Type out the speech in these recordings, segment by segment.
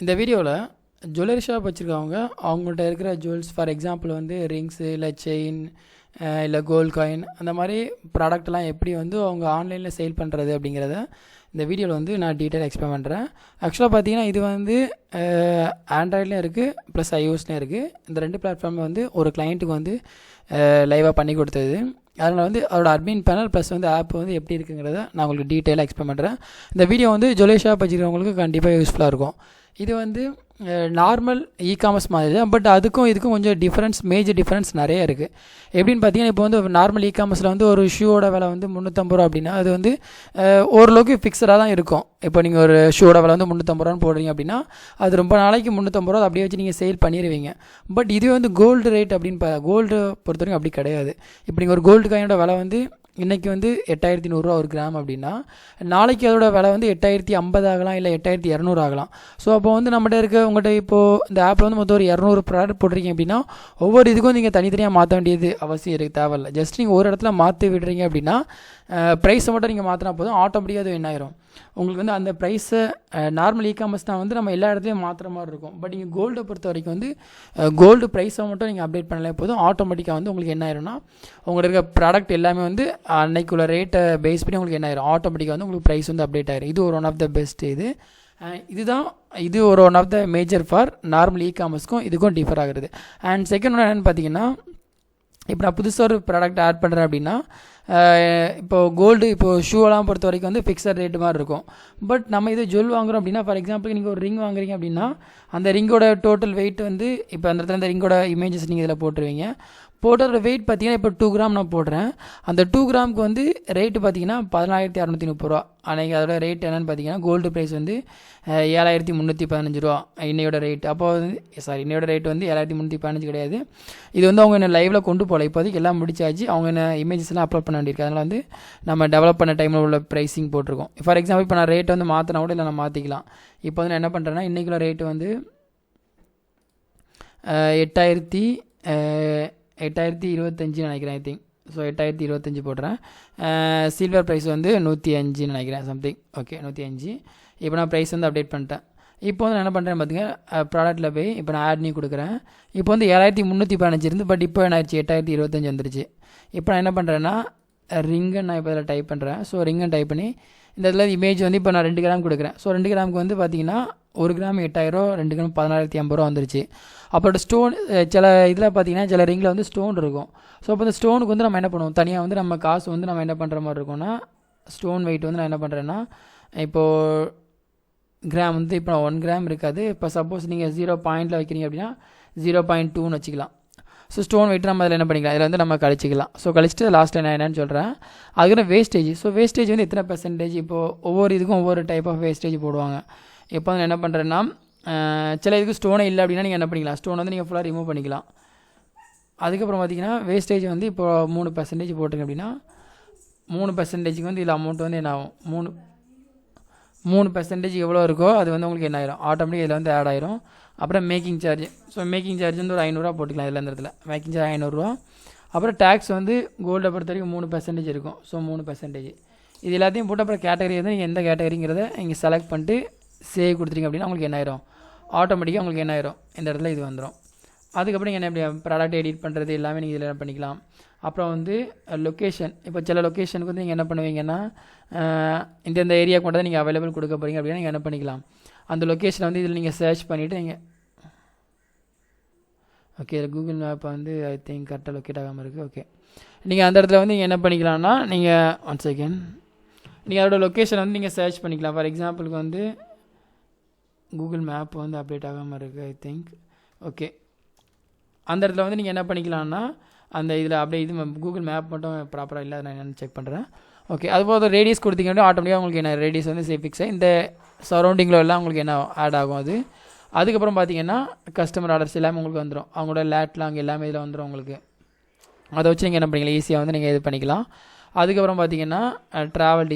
இந்த வீடியோவில் jewellery shop வச்சுருக்கவங்க அவங்கள்ட்ட இருக்கிற ஜுவல்ஸ் ஃபார் எக்ஸாம்பிள் வந்து ரிங்ஸு இல்லை செயின் இல்லை கோல்ட் காயின் அந்த மாதிரி ப்ராடக்ட்லாம் எப்படி வந்து அவங்க ஆன்லைனில் சேல் பண்ணுறது அப்படிங்கிறத இந்த வீடியோவில் வந்து நான் டீட்டெயில் எக்ஸ்பிளைன் பண்ணுறேன். ஆக்சுவலாக பார்த்தீங்கன்னா இது வந்து ஆண்ட்ராய்ட்லேயும் இருக்குது ப்ளஸ் iOSலேயும் இருக்குது. இந்த 2 பிளாட்ஃபார்மில் வந்து ஒரு கிளைண்ட்டுக்கு வந்து லைவாக பண்ணி கொடுத்தது. அதில் வந்து அதோட அட்மின் பேனல் ப்ளஸ் வந்து ஆப் வந்து எப்படி இருக்குங்கிறத நான் உங்களுக்கு டீட்டெயிலாக எக்ஸ்பிளைன் பண்ணுறேன். இந்த வீடியோ வந்து ஜுவல்லரி ஷாப் வச்சுருக்கவங்களுக்கு கண்டிப்பாக யூஸ்ஃபுல்லாக இருக்கும். இது வந்து நார்மல் இ-காமர்ஸ் மாதிரி தான், பட் அதுக்கும் இதுக்கும் கொஞ்சம் மேஜர் டிஃப்ரென்ஸ் நிறைய இருக்குது. எப்படின்னு பார்த்தீங்கன்னா இப்போ வந்து நார்மல் இ-காமர்ஸில் வந்து ஒரு ஷூவோட விலை வந்து 350 ரூபா அப்படின்னா அது வந்து ஓரளவுக்கு ஃபிக்ஸடாக தான் இருக்கும். இப்போ நீங்கள் ஒரு ஷூவோட விலை வந்து 350 ரூபான்னு போடுறீங்க அப்படின்னா அது ரொம்ப நாளைக்கு 350 ரூபா அப்படியே வச்சு நீங்கள் சேல் பண்ணிடுவீங்க. பட் இதுவே வந்து கோல்டு ரேட் அப்படின்னு கோல்டு பொறுத்த வரைக்கும் அப்படி கிடையாது. இப்போ நீங்கள் ஒரு கோல்டு காயினோட விலை வந்து இன்றைக்கி வந்து 8100 ரூபா ஒரு கிராம் அப்படின்னா நாளைக்கு அதோட விலை வந்து 8050 ஆகலாம், இல்லை 8200 ஆகலாம். ஸோ அப்போ வந்து உங்கள்கிட்ட இப்போது இந்த ஆப்பில் வந்து மொத்தம் ஒரு 200 ப்ராடக்ட் போட்டிருக்கீங்க அப்படின்னா ஒவ்வொரு இதுக்கும் நீங்கள் தனித்தனியாக மாற்ற வேண்டியது அவசியம் இருக்குது, தேவையில்லை. ஜஸ்ட் நீங்கள் ஒரு இடத்துல மாற்றி விடுறீங்க அப்படின்னா ப்ரைஸை மட்டும் நீங்கள் மாற்றினா போதும், ஆட்டோமேட்டிக்காக அது என்ன ஆயிரும். உங்களுக்கு வந்து அந்த ப்ரைஸை நார்மல் இ-காமர்ஸ் தான் வந்து நம்ம எல்லா இடத்துலையும் மாற்றுற மாதிரி இருக்கும். பட் நீங்கள் கோல்டை பொறுத்த வரைக்கும் வந்து கோல்டு ப்ரைஸை மட்டும் நீங்கள் அப்டேட் பண்ணலே போதும், ஆட்டோமேட்டிக்காக வந்து உங்களுக்கு என்ன ஆயிரும்னா உங்களுக்கு இருக்க ப்ராடக்ட் எல்லாமே வந்து அன்னைக்குள்ள ரேட்டை பேஸ் பண்ணி உங்களுக்கு என்ன ஆயிரும், ஆட்டோமேட்டிக்காக வந்து உங்களுக்கு ப்ரைஸ் வந்து அப்டேட் ஆயிரும். இது ஒரு ஒன் ஆஃப் த பெஸ்ட். இது ஒரு one of the major for normal இ-காமர்ஸ்க்கும் இதுக்கும் டிஃபர் ஆகுறது. அண்ட் செகண்ட் ஒன்று என்னென்னு பார்த்தீங்கன்னா, இப்போ நான் புதுசாக ஒரு ப்ராடக்ட் ஆட் பண்ணுறேன் அப்படின்னா இப்போது ஷூவெல்லாம் பொறுத்த வரைக்கும் வந்து ஃபிக்ஸட் ரேட்டு மாதிரி இருக்கும். பட் நம்ம இது ஜுவல் வாங்குகிறோம் அப்படின்னா ஃபார் எக்ஸாம்பிள் நீங்கள் ஒரு ரிங் வாங்குறீங்க அப்படின்னா அந்த ரிங்கோட டோட்டல் வெயிட் வந்து இப்போ அந்த இடத்துல அந்த ரிங்கோட இமேஜஸ் நீங்கள் இதில் போட்டுருவீங்க. போட்டோட வெயிட் பார்த்தீங்கன்னா இப்போ 2 கிராம் நான் போடுறேன். அந்த 2 கிராமுக்கு வந்து ரேட்டு பார்த்தீங்கன்னா 14630 ரூபா. அன்றைக்கி அதோட ரேட் என்னென்னு பார்த்தீங்கன்னா கோல்டு ப்ரைஸ் வந்து 7315 ரூபா இன்னையோட ரேட். அப்போ வந்து இன்னையோட ரேட் வந்து 7315 கிடையாது. இது வந்து அவங்க என்ன லைவில் கொண்டு போகல, இப்போதைக்கு எல்லாம் முடிச்சாச்சு. அவங்க என்ன இமேஜஸ்லாம் அப்லோட் பண்ண வேண்டியிருக்கு. அதனால் வந்து நம்ம டெவலப் பண்ண டைமில் உள்ள ப்ரைஸிங் போட்டிருக்கோம். ஃபார் எக்ஸாம்பிள் இப்போ நான் ரேட்டை வந்து மாற்றினா கூட இல்லை நான் மாற்றிக்கலாம். இப்போ வந்து நான் என்ன பண்ணுறேன்னா இன்றைக்குள்ள ரேட்டு வந்து 8025 நினைக்கிறேன், ஐ திங்க். ஸோ 8025 போடுறேன். சில்வர் ப்ரைஸ் வந்து 105 நினைக்கிறேன், சம்திங். ஓகே, 105. இப்போ நான் ப்ரைஸ் வந்து அப்டேட் பண்ணிட்டேன். இப்போ வந்து நான் என்ன பண்ணுறேன் பார்த்தீங்கன்னா ப்ராடக்ட்டில் போய் இப்போ நான் ஆட் பண்ணி கொடுக்குறேன். இப்போ வந்து 7315 இருந்து, பட் இப்போ என்ன ஆயிடுச்சு 8025 வந்துருச்சு. இப்போ நான் என்ன பண்ணுறேன்னா ரிங்கை நான் இப்போ இதில் டைப் பண்ணுறேன். ஸோ ரிங்கை டைப் பண்ணி இந்த இதில் இமேஜ் வந்து இப்போ நான் 2 கிராம் கொடுக்குறேன். ஸோ 2 கிராமுக்கு வந்து பார்த்தீங்கன்னா 1 கிராம் 8000, 2 கிராம் 14050 ரூபா வந்துருச்சு. அப்புறம் ஸ்டோன் சில இதில் பார்த்தீங்கன்னா சில ரிங்கில் வந்து ஸ்டோன் இருக்கும். ஸோ அப்போ இந்த ஸ்டோனுக்கு வந்து நம்ம என்ன பண்ணுவோம், தனியாக வந்து நம்ம காசு வந்து நம்ம என்ன பண்ணுற மாதிரி இருக்கும்னா ஸ்டோன் வெயிட் வந்து நான் என்ன பண்ணுறேன்னா இப்போது கிராம் வந்து இப்போ 1 கிராம் இருக்காது. இப்போ சப்போஸ் நீங்கள் 0 பாயிண்டில் வைக்கிறீங்க அப்படின்னா 0.2ன்னு வச்சுக்கலாம். ஸோ ஸ்டோன் வெயிட் நம்ம அதில் என்ன பண்ணிக்கலாம், இதில் வந்து நம்ம கழிச்சிக்கலாம். ஸோ கழிச்சிட்டு லாஸ்ட்டில் நான் என்னென்னு சொல்கிறேன். அதுக்கு வேஸ்டேஜ். ஸோ வேஸ்டேஜ் வந்து எத்தனை பெர்சன்டேஜ், இப்போது ஒவ்வொரு இதுக்கும் ஒவ்வொரு டைப் ஆஃப் வேஸ்டேஜ் போடுவாங்க. இப்போ வந்து என்ன பண்ணுறேன்னா சில இதுக்கு ஸ்டோனே இல்லை அப்படின்னா நீங்கள் என்ன பண்ணிக்கலாம், ஸ்டோன் வந்து நீங்கள் ஃபுல்லாக ரிமூவ் பண்ணிக்கலாம். அதுக்கப்புறம் பார்த்தீங்கன்னா வேஸ்டேஜ் வந்து இப்போ 3% போட்டிங்க அப்படின்னா 3%க்கு வந்து இதில் அமௌண்ட் வந்து என்ன ஆகும், 3% எவ்வளோ இருக்கோ அது வந்து உங்களுக்கு என்ன ஆயிரும், ஆட்டோமேட்டிக் இதில் வந்து ஆட் ஆயிரும். அப்புறம் making charge. So making charge வந்து ஒரு 500 ரூபா போட்டுக்கலாம் இதில், இந்த இடத்துல மேக்கிங் சார்ஜ் 500 ரூபா. அப்புறம் டேக்ஸ் வந்து கோல்டை பொறுத்த வரைக்கும் 3% இருக்கும். ஸோ 3% இது எல்லாத்தையும் போட்டு அப்புறம் கேட்டகரி வந்து நீங்கள் எந்த கேட்டகரிங்கிறத நீங்கள் செலக்ட் பண்ணிட்டு சேவ் கொடுத்துட்டீங்க அப்படின்னா உங்களுக்கு என்ன ஆயிரும், ஆட்டோமேட்டிக்காக உங்களுக்கு என்ன ஆயிரும் இந்த இடத்துல இது வந்துடும். அதுக்கப்புறம் நீங்கள் என்ன எப்படி ப்ராடக்ட் எடிட் பண்ணுறது எல்லாமே நீங்கள் இதில் பண்ணிக்கலாம். அப்புறம் வந்து லொக்கேஷன். இப்போ சில லொக்கேஷனுக்கு வந்து நீங்கள் என்ன பண்ணுவீங்கன்னா இந்த ஏரியாவுக்கு மட்டும் தான் நீங்கள் அவைலபிள் கொடுக்க போகிறீங்க அப்படின்னா நீங்கள் என்ன பண்ணிக்கலாம், அந்த லொக்கேஷனை வந்து இதில் நீங்கள் சர்ச் பண்ணிவிட்டு நீங்கள் ஓகே இதில் கூகுள் மேப்பை வந்து ஐ திங்க் கரெக்டாக லொக்கேட் ஆகாமல் இருக்குது. ஓகே, நீங்கள் அந்த இடத்துல வந்து நீங்கள் என்ன பண்ணிக்கலாம்னா நீங்கள் ஒன் செகண்ட் நீங்கள் அதோட லொக்கேஷனை வந்து நீங்கள் சர்ச் பண்ணிக்கலாம். ஃபார் எக்ஸாம்பிளுக்கு வந்து கூகுள் மேப் வந்து அப்டேட் ஆகாமல் இருக்குது, ஐ திங்க். ஓகே, அந்த இடத்துல வந்து நீங்கள் என்ன பண்ணிக்கலாம்னா அந்த இதில் அப்படியே இது கூகுள் மேப் மட்டும் ப்ராப்பராக இல்லை, நான் என்னென்னு செக் பண்ணுறேன். ஓகே, அதுபோல் ரேடியஸ் கொடுத்தீங்க அப்படின்னா ஆட்டோமேட்டிக்காக உங்களுக்கு என்ன ரேடியஸ் வந்து ஃபிக்ஸ் ஆகி இந்த சரௌண்டிங்கில் எல்லாம் உங்களுக்கு என்ன ஆட் ஆகும் அது. அதுக்கப்புறம் பார்த்தீங்கன்னா கஸ்டமர் ஆர்டர்ஸ் எல்லாமே உங்களுக்கு வந்துடும், அவங்களோட லேட்லாங் எல்லாமே இதில் வந்துடும் உங்களுக்கு. அதை வச்சு நீங்கள் என்ன பண்ணிக்கலாம், ஈஸியாக வந்து நீங்கள் இது பண்ணிக்கலாம். அதுக்கப்புறம் பார்த்தீங்கன்னா ட்ராவல்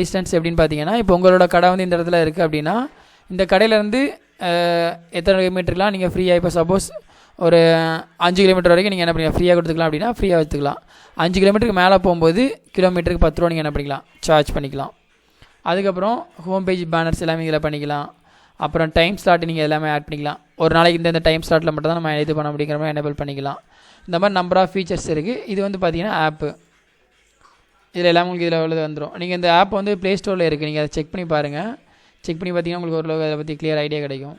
டிஸ்டன்ஸ் எப்படின்னு பார்த்தீங்கன்னா இப்போ உங்களோட கடை வந்து இந்த இடத்துல இருக்குது அப்படின்னா இந்த கடையிலேருந்து எத்தனை கிலோமீட்டர்லாம் நீங்கள் ஃப்ரீயாக, இப்போ சப்போஸ் ஒரு 5 கிலோமீட்டர் வரைக்கும் நீங்கள் என்ன பண்ணிக்கலாம் ஃப்ரீயாக கொடுத்துக்கலாம் அப்படின்னா ஃப்ரீயாக வச்சுக்கலாம். 5 கிலோமீட்டருக்கு மேலே போகும்போது கிலோமீட்டருக்கு 10 ரூபா நீங்கள் என்ன பண்ணிக்கலாம் சார்ஜ் பண்ணிக்கலாம். அதுக்கப்புறம் ஹோம் பேஜ் பேனர்ஸ் எல்லாமே இதில் பண்ணிக்கலாம். அப்புறம் டைம் ஸ்லாட் நீங்கள் எல்லாமே ஆட் பண்ணிக்கலாம். ஒரு நாளைக்கு இந்த டைம் ஸ்லாட்டில் மட்டும் தான் நம்ம இது பண்ண முடியுங்கிற மாதிரி எனேபிள் பண்ணிக்கலாம். இந்த மாதிரி நம்பர் ஆஃப் ஃபீச்சர்ஸ் இருக்குது. இது வந்து பார்த்தீங்கன்னா ஆப்பு, இதில் எல்லாம் உங்களுக்கு இதில் உள்ளது வந்துடும். நீங்கள் இந்த ஆப் வந்து ப்ளே ஸ்டோரில் இருக்குது, நீங்கள் அதை செக் பண்ணி பாருங்கள். செக் பண்ணி பார்த்தீங்கன்னா உங்களுக்கு ஓரளவு அதை பற்றி கிளியர் ஐடியா கிடைக்கும்.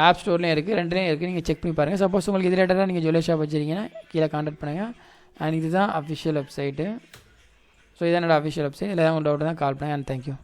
ஆப் ஸ்டோர்லேயும் இருக்குது, ரெண்டுலேயும் இருக்குது, நீங்கள் செக் பண்ணி பாருங்கள். சப்போஸ் உங்களுக்கு இது ரிலேட்டடாக நீங்கள் ஜுவல்லரி ஷாப் வச்சுருக்கீங்கன்னா கீழே கான்டாக்ட் பண்ணுங்கள். அண்ட் இதுதான் அஃபிஷியல் வெப்சைட்டு. ஸோ இதான் என்னோட அஃபிஷியல் வெப்சைட். இல்லை உங்களுக்கு டவுட் தான் கால் பண்ணுங்கள். And thank you.